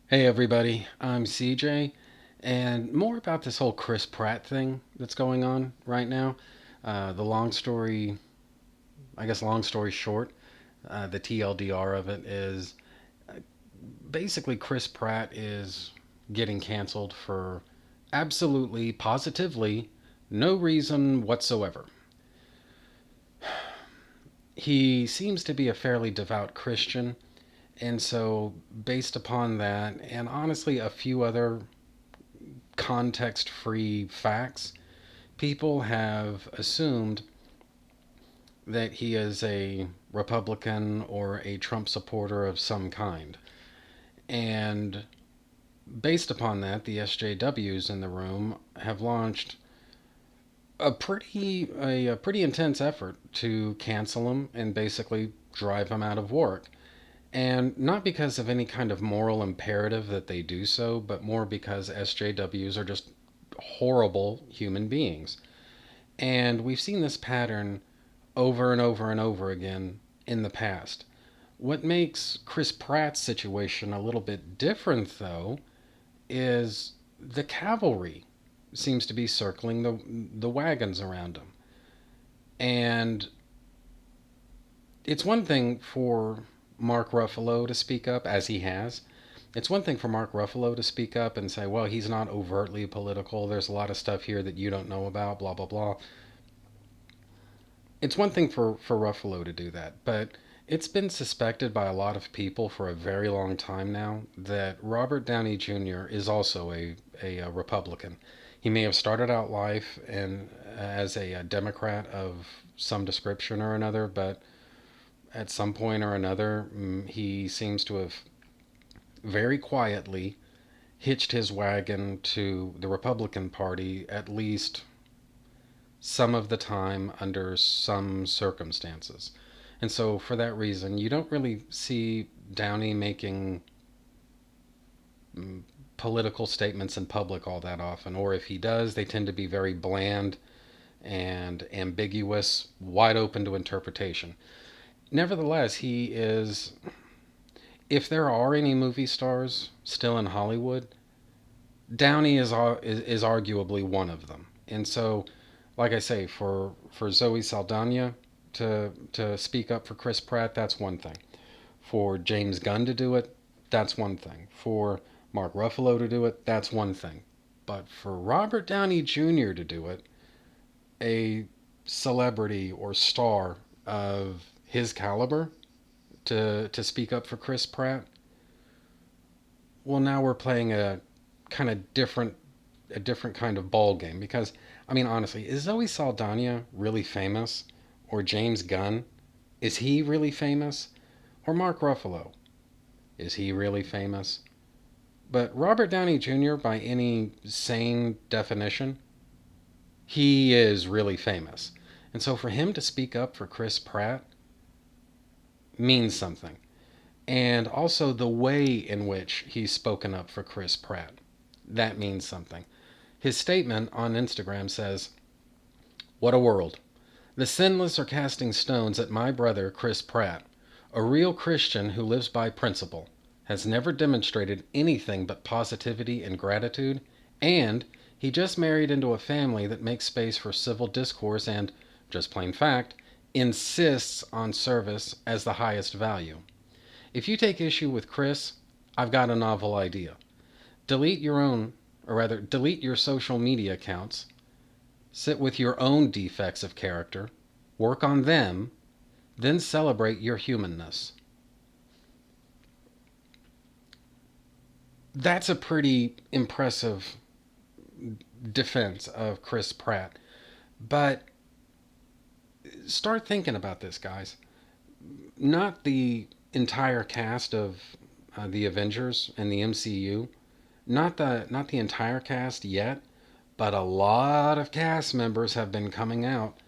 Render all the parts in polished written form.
Hey everybody, I'm CJ, and more about this whole Chris Pratt thing that's going on right now. The long story, I guess, long story short, the TLDR of it is basically Chris Pratt is getting canceled for absolutely, positively no reason whatsoever. He seems to be a fairly devout Christian, and so based upon that, and honestly, a few other context free facts, people have assumed that he is a Republican or a Trump supporter of some kind. And based upon that, the SJWs in the room have launched a pretty intense effort to cancel him and basically drive him out of work. And not because of any kind of moral imperative that they do so, but more because SJWs are just horrible human beings. And we've seen this pattern over and over and over again in the past. What makes Chris Pratt's situation a little bit different, though, is the cavalry seems to be circling the wagons around him. And it's one thing for Mark Ruffalo to speak up, as he has. It's one thing for Mark Ruffalo to speak up and say, well, he's not overtly political. There's a lot of stuff here that you don't know about, blah, blah, blah. It's one thing for Ruffalo to do that, but it's been suspected by a lot of people for a very long time now that Robert Downey Jr. is also a Republican. He may have started out life and as a Democrat of some description or another, but at some point or another, he seems to have very quietly hitched his wagon to the Republican Party, at least some of the time under some circumstances. And so, for that reason, you don't really see Downey making political statements in public all that often. Or if he does, they tend to be very bland and ambiguous, wide open to interpretation. Nevertheless, he is, if there are any movie stars still in Hollywood, Downey is arguably one of them. And so, like I say, for Zoe Saldana to speak up for Chris Pratt, that's one thing. For James Gunn to do it, that's one thing. For Mark Ruffalo to do it, that's one thing. But for Robert Downey Jr. to do it, a celebrity or star of his caliber to speak up for Chris Pratt, well, now we're playing kind of a different kind of ball game. Because I mean, honestly, is Zoe Saldana really famous, or James Gunn? Is he really famous, or Mark Ruffalo? Is he really famous? But Robert Downey Jr., by any sane definition, he is really famous. And so for him to speak up for Chris Pratt means something. And also the way in which he's spoken up for Chris Pratt, that means something. His statement on Instagram says, "What a world. The sinless are casting stones at my brother, Chris Pratt, a real Christian who lives by principle, has never demonstrated anything but positivity and gratitude, and he just married into a family that makes space for civil discourse and, just plain fact, insists on service as the highest value. If you take issue with Chris, I've got a novel idea. Delete your own, or rather, delete your social media accounts, sit with your own defects of character, work on them, then celebrate your humanness." That's a pretty impressive defense of Chris Pratt. But start thinking about this, guys. Not the entire cast of the Avengers and the MCU, not the entire cast yet, but a lot of cast members have been coming out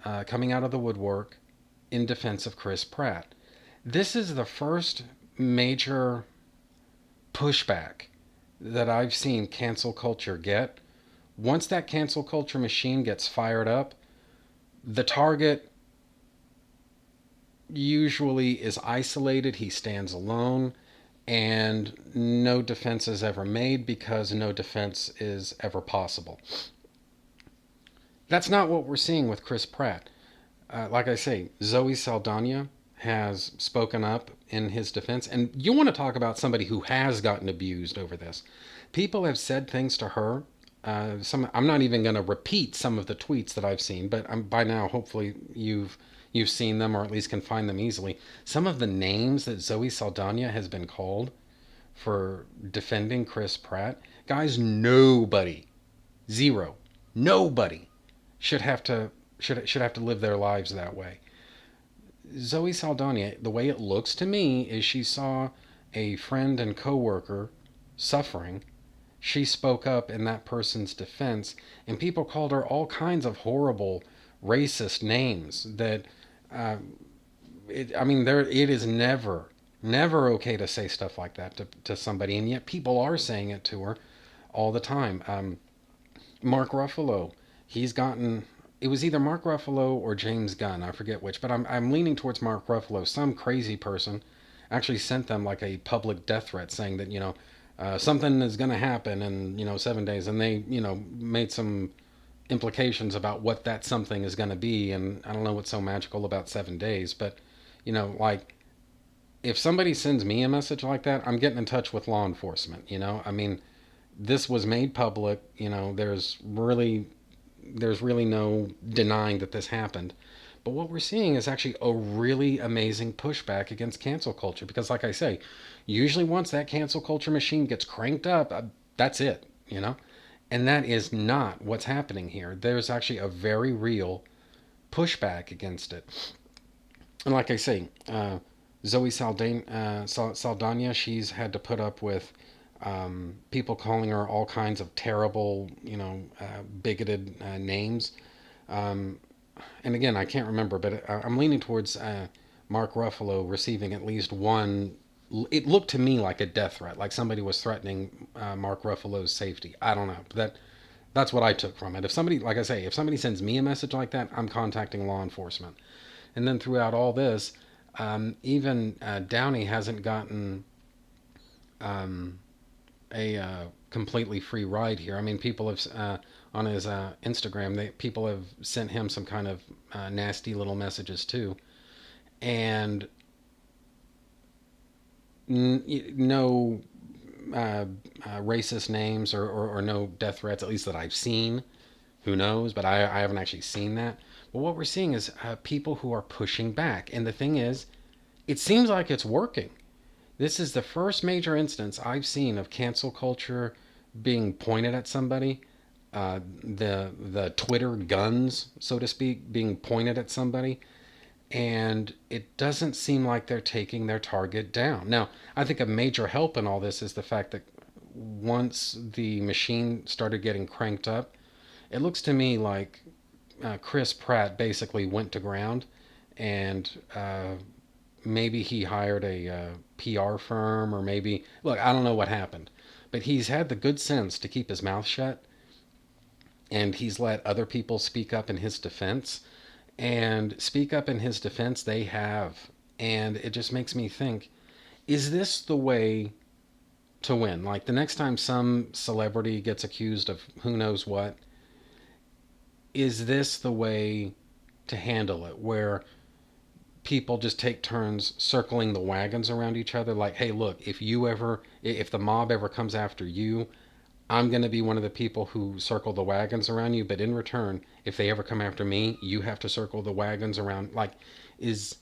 of the woodwork in defense of Chris Pratt. This is the first major pushback that I've seen cancel culture get. Once that cancel culture machine gets fired up, the target usually is isolated, he stands alone, and no defense is ever made because no defense is ever possible. That's not what we're seeing with Chris Pratt. Like I say, Zoe Saldana has spoken up in his defense. And you want to talk about somebody who has gotten abused over this. People have said things to her. I'm not even going to repeat some of the tweets that I've seen, but by now, hopefully, you've seen them or at least can find them easily. Some of the names that Zoe Saldana has been called for defending Chris Pratt, guys, nobody, zero, nobody should have to should have to live their lives that way. Zoe Saldana, the way it looks to me is she saw a friend and coworker suffering. She spoke up in that person's defense, and people called her all kinds of horrible, racist names. That, uh, I mean, it is never okay to say stuff like that to somebody, and yet people are saying it to her all the time. Mark Ruffalo, he's gotten. It was either Mark Ruffalo or James Gunn, I forget which, but I'm leaning towards Mark Ruffalo. Some crazy person actually sent them like a public death threat saying that something is going to happen in 7 days, and they made some implications about what that something is going to be, and I don't know what's so magical about 7 days, but like if somebody sends me a message like that, I'm getting in touch with law enforcement. I mean, this was made public. There's really no denying that this happened. But what we're seeing is actually a really amazing pushback against cancel culture because, like I say, usually once that cancel culture machine gets cranked up, that's it. And that is not what's happening here. There's actually a very real pushback against it. And like I say, Zoe Saldana, she's had to put up with people calling her all kinds of terrible, bigoted names. Um, and again, I can't remember, but I'm leaning towards Mark Ruffalo receiving at least one. It looked to me like a death threat, like somebody was threatening Mark Ruffalo's safety. I don't know. That's what I took from it. If somebody, like I say, if somebody sends me a message like that, I'm contacting law enforcement. And then throughout all this, even Downey hasn't gotten um, a completely free ride here. I mean, people have on his Instagram, people have sent him some kind of nasty little messages too, and no racist names or no death threats, at least that I've seen. Who knows? But I haven't actually seen that. But what we're seeing is people who are pushing back, and the thing is, it seems like it's working. This is the first major instance I've seen of cancel culture being pointed at somebody. The Twitter guns, so to speak, being pointed at somebody, and it doesn't seem like they're taking their target down. Now, I think a major help in all this is the fact that once the machine started getting cranked up, it looks to me like Chris Pratt basically went to ground, and maybe he hired a PR firm, or maybe, look, I don't know what happened, but he's had the good sense to keep his mouth shut, and he's let other people speak up in his defense. And speak up in his defense, they have. And it just makes me think, is this the way to win? Like the next time some celebrity gets accused of who knows what, is this the way to handle it? Where people just take turns circling the wagons around each other, like, hey, look, if the mob ever comes after you, I'm going to be one of the people who circle the wagons around you, but in return, if they ever come after me, you have to circle the wagons around. Like, is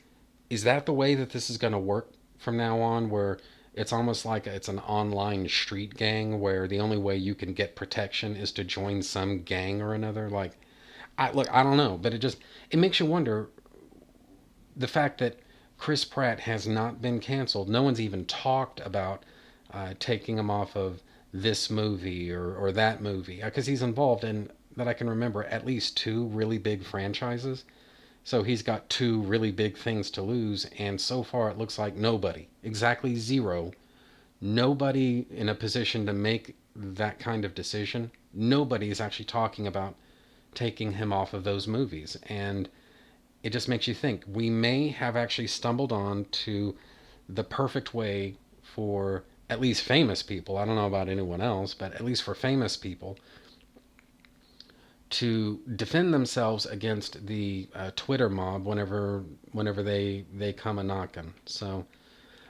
is that the way that this is going to work from now on, where it's almost like it's an online street gang where the only way you can get protection is to join some gang or another? Like, I don't know, but it makes you wonder the fact that Chris Pratt has not been canceled. No one's even talked about taking him off of this movie or that movie because he's involved in, that I can remember, at least two really big franchises. So he's got two really big things to lose, and so far it looks like nobody, exactly zero, nobody in a position to make that kind of decision. Nobody is actually talking about taking him off of those movies. And it just makes you think we may have actually stumbled on to the perfect way for at least famous people. I don't know about anyone else, but at least for famous people to defend themselves against the Twitter mob whenever they come a knocking. So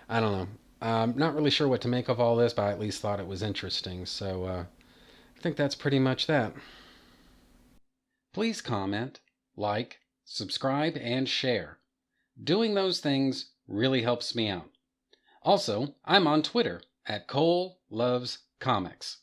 I don't know. I'm not really sure what to make of all this, but I at least thought it was interesting. So I think that's pretty much that. Please comment, like, subscribe, and share. Doing those things really helps me out. Also, I'm on Twitter at Cole Loves Comics.